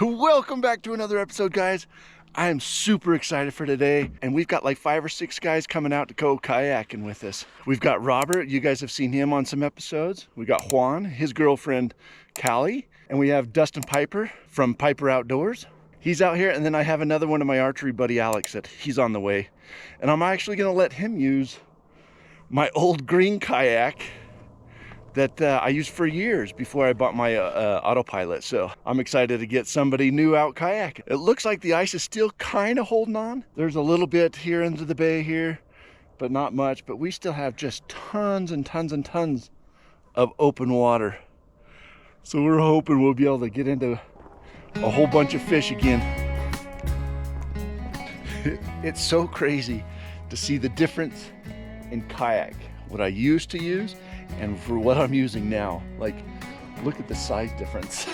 Welcome back to another episode, guys. I am super excited for today, and we've got like 5 or 6 guys coming out to go kayaking with us. We've got Robert, you guys have seen him on some episodes. We got Juan, his girlfriend Callie, and we have Dustin Piper from Piper Outdoors. He's out here, and then I have another one of my archery buddy Alex that he's on the way. And I'm actually gonna let him use my old green kayak that I used for years before I bought my autopilot. So I'm excited to get somebody new out kayaking. It looks like the ice is still kind of holding on. There's a little bit here into the bay here, but not much. But we still have just tons and tons and tons of open water. So we're hoping we'll be able to get into a whole bunch of fish again. It's so crazy to see the difference in kayak, what I used to use and for what I'm using now. Like, look at the size difference.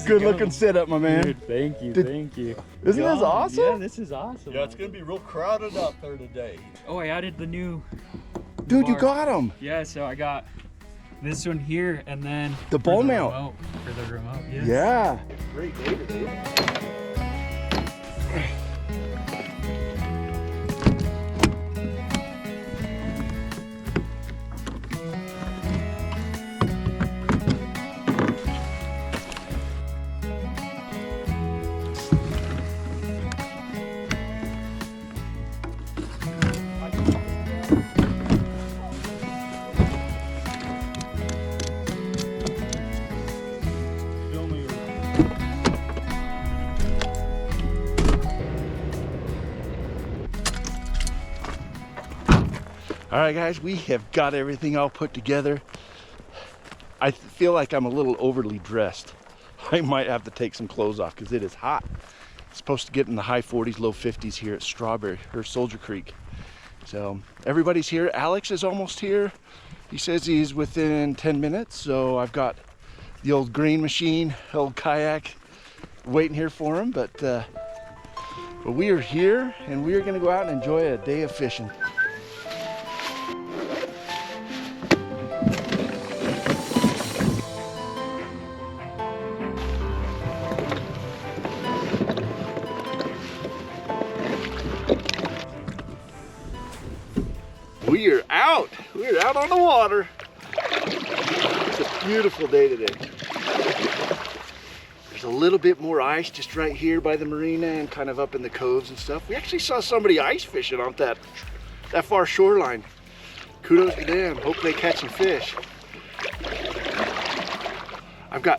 Good looking setup, my man. Dude, thank you, thank you. Isn't this awesome? Yeah, this is awesome. Yeah, it's gonna be real crowded out there today. Oh, I added the new Dude, bar. you got them. Yeah, so I got this one here, and then The ball mount. For the remote, yes. Yeah. Great day today. All right, guys, we have got everything all put together. I feel like I'm a little overly dressed. I might have to take some clothes off because it is hot. It's supposed to get in the high 40s, low 50s here at Strawberry or Soldier Creek. So everybody's here. Alex is almost here. He says he's within 10 minutes. So I've got the old green machine, old kayak waiting here for him. But we are here, and we are gonna go out and enjoy a day of fishing. We are out. We're out on the water. It's a beautiful day today. There's a little bit more ice just right here by the marina and kind of up in the coves and stuff. We actually saw somebody ice fishing on that far shoreline. Kudos to them. Hope they catch some fish.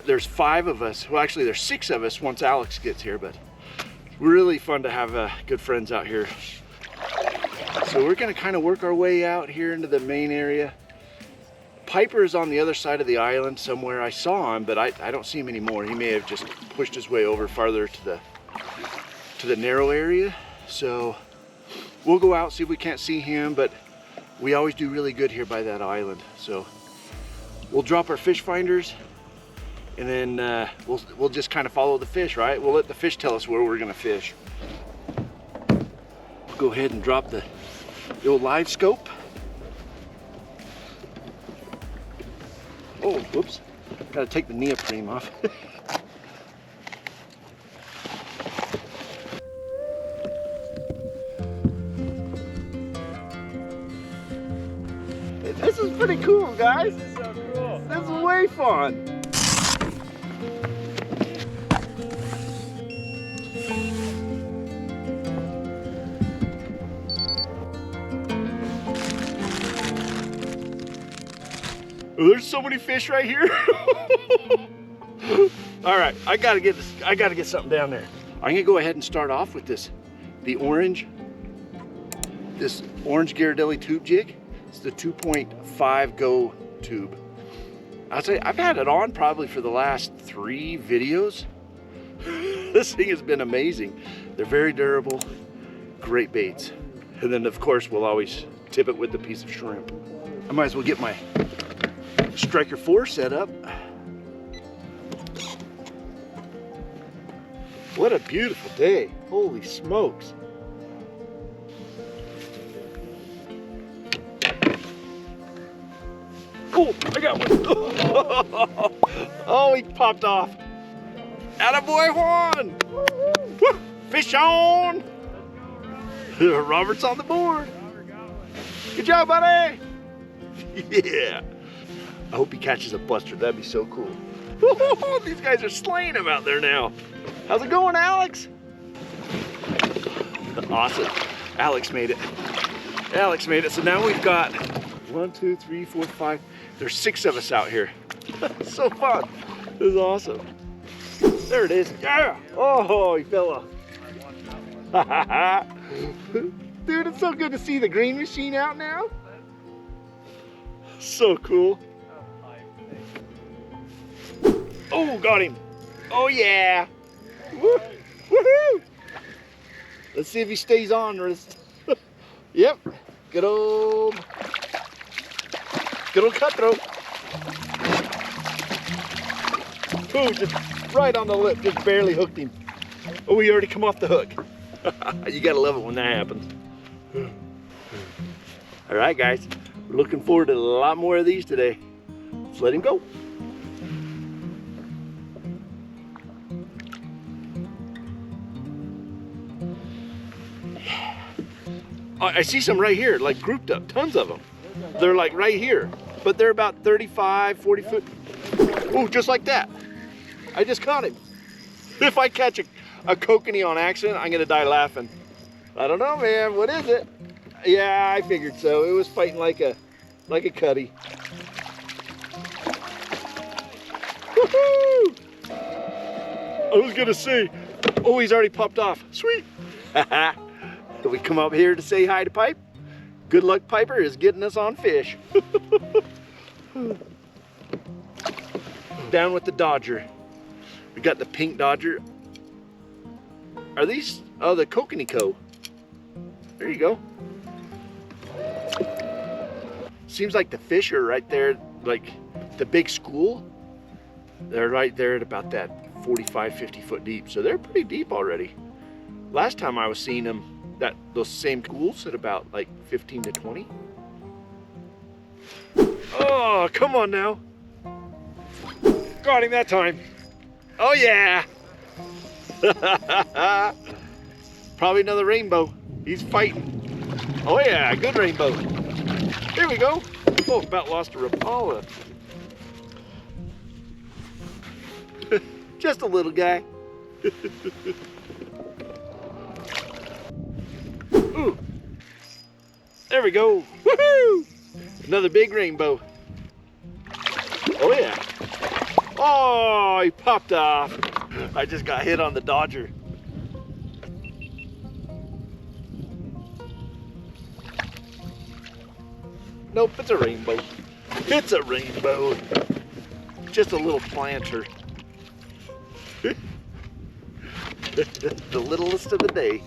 There's 5 of us. Well, actually there's 6 of us once Alex gets here, but it's really fun to have good friends out here. So we're gonna kind of work our way out here into the main area. Piper is on the other side of the island somewhere. I saw him, but I don't see him anymore. He may have just pushed his way over farther to the narrow area. So we'll go out, see if we can't see him, but we always do really good here by that island. So we'll drop our fish finders, and then we'll just kind of follow the fish, right? We'll let the fish tell us where we're gonna fish. Go ahead and drop the old live scope. Oh, whoops. Gotta take the neoprene off. This is pretty cool, guys. This is so cool. This is way fun. Oh, there's so many fish right here. All right, I gotta get something down there. I'm gonna go ahead and start off with this orange Ghirardelli tube jig. It's the 2.5 Go tube. I'll say I've had it on probably for the last 3 videos. This thing has been amazing. They're very durable, great baits. And then of course we'll always tip it with a piece of shrimp. I might as well get my Striker 4 set up. What a beautiful day. Holy smokes. Oh, I got one. Oh, he popped off. Attaboy, Juan. Woo, fish on. Robert's on the board. Good job, buddy. Yeah. I hope he catches a buster. That'd be so cool. These guys are slaying him out there now. How's it going, Alex? Awesome. Alex made it. Alex made it. So now we've got 1, 2, 3, 4, 5. There's 6 of us out here. So fun. This is awesome. There it is. Yeah. Oh, he fell off. Dude, it's so good to see the green machine out now. So cool. Oh, got him. Oh, yeah. Woo. Woohoo. Let's see if he stays on. Yep. Good old cutthroat. Ooh, just right on the lip. Just barely hooked him. Oh, he already come off the hook. You gotta love it when that happens. All right, guys. We're looking forward to a lot more of these today. Let's let him go. I see some right here, like grouped up, tons of them. They're like right here, but they're about 35, 40 foot. Ooh, just like that. I just caught him. If I catch a kokanee on accident, I'm gonna die laughing. I don't know, man, what is it? Yeah, I figured so. It was fighting like a cutty. Woohoo! I was gonna say, oh, he's already popped off. Sweet. Did we come up here to say hi to Pipe? Good luck, Piper is getting us on fish. Down with the Dodger. We got the pink Dodger. Are these, oh, the kokanee co. There you go. Seems like the fish are right there, like the big school. They're right there at about that 45, 50 foot deep. So they're pretty deep already. Last time I was seeing them, those same schools at about like 15 to 20. Oh, come on now. Got him that time. Oh yeah. Probably another rainbow. He's fighting. Oh yeah, good rainbow. Here we go. Oh, about lost a Rapala. Just a little guy. Ooh. There we go. Woohoo! Another big rainbow. Oh yeah. Oh, he popped off. I just got hit on the Dodger. Nope, it's a rainbow. It's a rainbow. Just a little planter. The littlest of the day.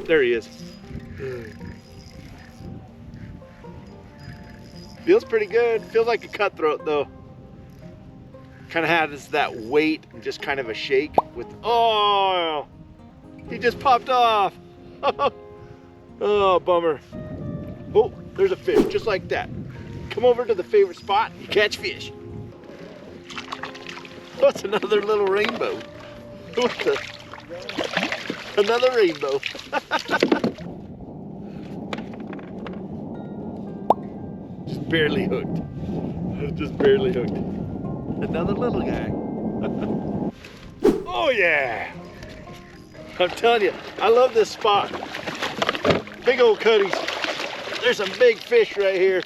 There he is. Feels pretty good. Feels like a cutthroat though. Kind of has that weight and just kind of a shake with, oh, he just popped off. Oh, bummer. Oh, there's a fish just like that. Come over to the favorite spot, you catch fish. That's another little rainbow. What the? Another rainbow. Just barely hooked. Just barely hooked. Another little guy. Oh yeah. I'm telling you, I love this spot. Big old cutties. There's some big fish right here.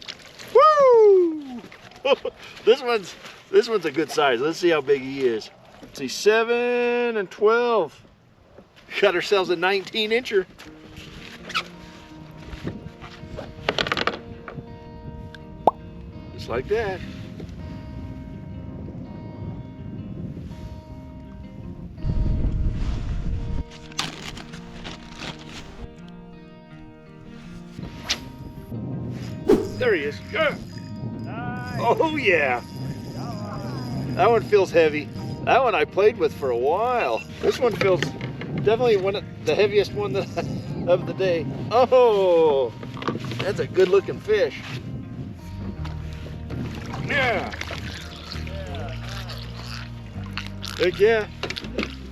Woo! This one's a good size. Let's see how big he is. Let's see, 7 and 12. Got ourselves a 19-incher. Just like that. There he is. Yeah. Nice. Oh yeah. That one feels heavy. That one I played with for a while. This one feels definitely the heaviest one of the day. Oh, that's a good looking fish. Yeah. Heck yeah.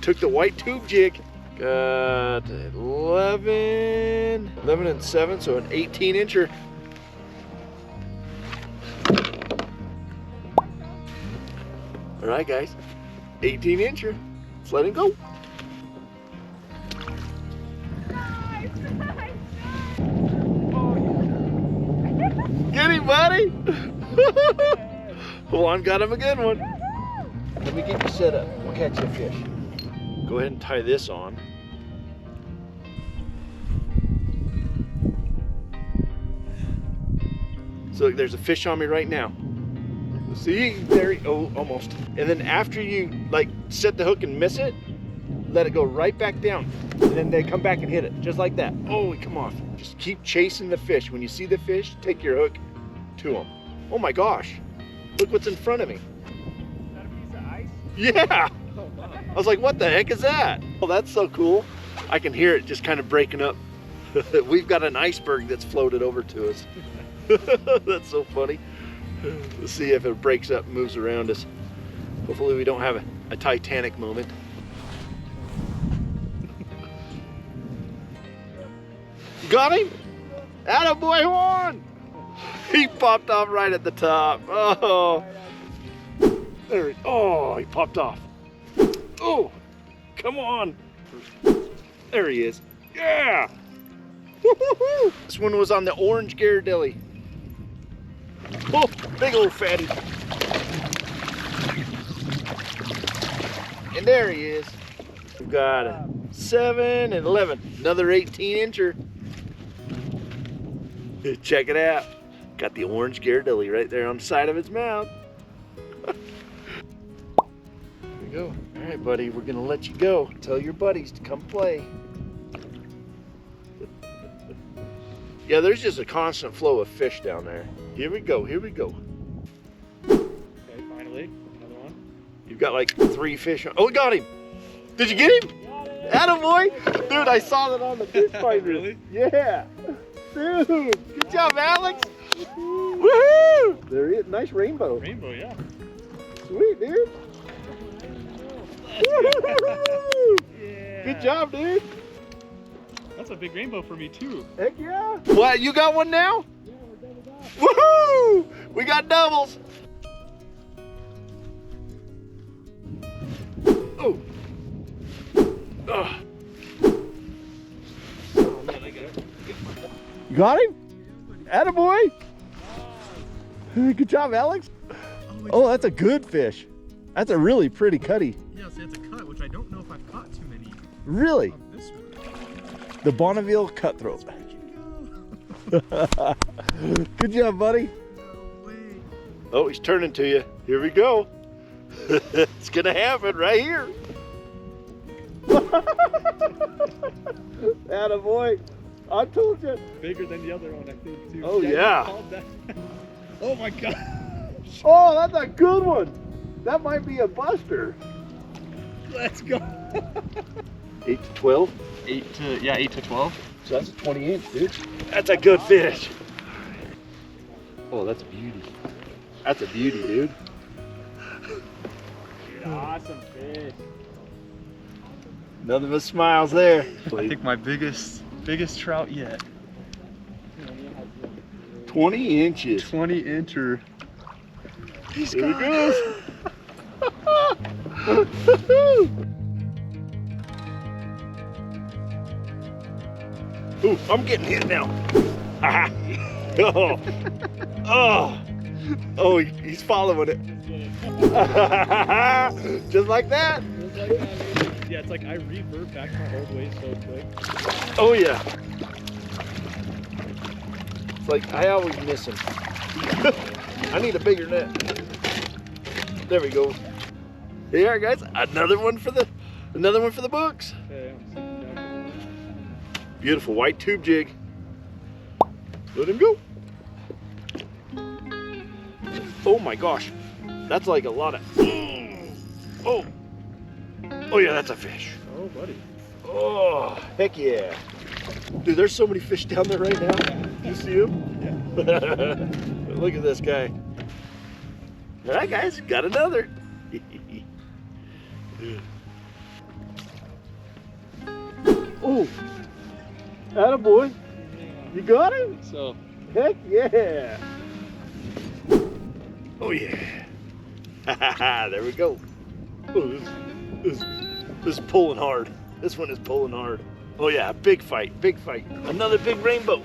Took the white tube jig. Got 11 and 7, so an 18-incher. All right, guys, 18-incher. Let's let him go. Get him, buddy. Juan got him a good one. Let me get you set up. We'll catch you a fish. Go ahead and tie this on. So look, there's a fish on me right now. See, there, oh, almost. And then after you like set the hook and miss it, let it go right back down. And then they come back and hit it, just like that. Oh, come off. Just keep chasing the fish. When you see the fish, take your hook to them. Oh my gosh, look what's in front of me. Is that a piece of ice? Yeah. Oh, wow. I was like, what the heck is that? Oh, that's so cool. I can hear it just kind of breaking up. We've got an iceberg that's floated over to us. That's so funny. Let's see if it breaks up and moves around us. Hopefully we don't have a Titanic moment. Got him? Attaboy, Juan! He popped off right at the top. Oh, there. Oh, he popped off. Oh, come on. There he is. Yeah. Woo-hoo-hoo. This one was on the orange Ghirardelli. Oh, big old fatty. And there he is. We've got a 7 and 11. Another 18-incher. Check it out. Got the orange Ghirardelli right there on the side of its mouth. There we go. All right, buddy, we're gonna let you go. Tell your buddies to come play. Yeah, there's just a constant flow of fish down there. Here we go, here we go. Okay, finally, another one. You've got like 3 fish on. Oh, we got him. Did you get him? Got it. Attaboy. Dude, I saw that on the fish finder. Really? Yeah. Dude, good job, Alex. Woohoo! There he is. Nice rainbow. Rainbow, yeah. Sweet, dude. Woohoo! Yeah. Good job, dude. That's a big rainbow for me too. Heck yeah. What, you got one now? Yeah, we're doubled up. Woohoo! We got doubles. Oh. Ugh. Oh man, I got it. You got him? Attaboy. Good job, Alex. Oh, that's a good fish. That's a really pretty cutty. Yeah, see, it's a cut, which I don't know if I've caught too many Really? of this one. The Bonneville cutthroat. Good job, buddy. No way. Oh, he's turning to you. Here we go. It's gonna happen right here. Attaboy. I told you. Bigger than the other one, I think, too. Oh, you yeah. called that. Oh my god. Oh, that's a good one. That might be a buster. Let's go. 8 to 12. 8 to 12. So that's a 20-inch, dude. That's a good fish. Oh, that's a beauty. That's a beauty, dude. Awesome fish. None of us smiles there. I think my biggest trout yet. 20 inches. 20-incher. He's There he goes. Ooh, I'm getting hit now. Oh, oh, he's following it. Just like that. Yeah, it's like I revert back my old ways so quick. Oh yeah. It's like I always miss him. I need a bigger net. There we go. Here you are, guys. Another one for the books. Okay, I'm sitting down. Beautiful white tube jig. Let him go. Oh my gosh, that's like a lot of, oh yeah, that's a fish. Oh, buddy. Oh, heck yeah. Dude, there's so many fish down there right now. You see them? Yeah. Look at this guy. All right, guys, got another. Oh, attaboy. You got him? So Heck yeah. Oh yeah. There we go. Oh, this is pulling hard. This one is pulling hard. Oh yeah, big fight, big fight. Another big rainbow.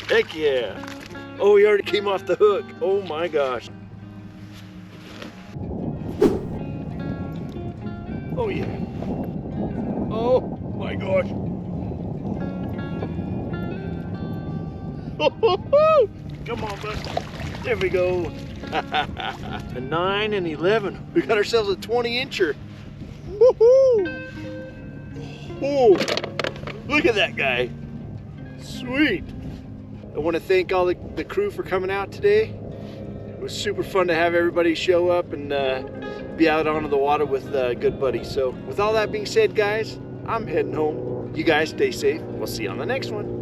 Heck yeah. Oh, he already came off the hook. Oh my gosh. Oh yeah. Oh my gosh. Come on, bud. There we go. A 9 and 11. We got ourselves a 20-incher. Woohoo! Oh, look at that guy. Sweet. I want to thank all the crew for coming out today. It was super fun to have everybody show up and be out onto the water with good buddies. So with all that being said, guys, I'm heading home. You guys stay safe. We'll see you on the next one.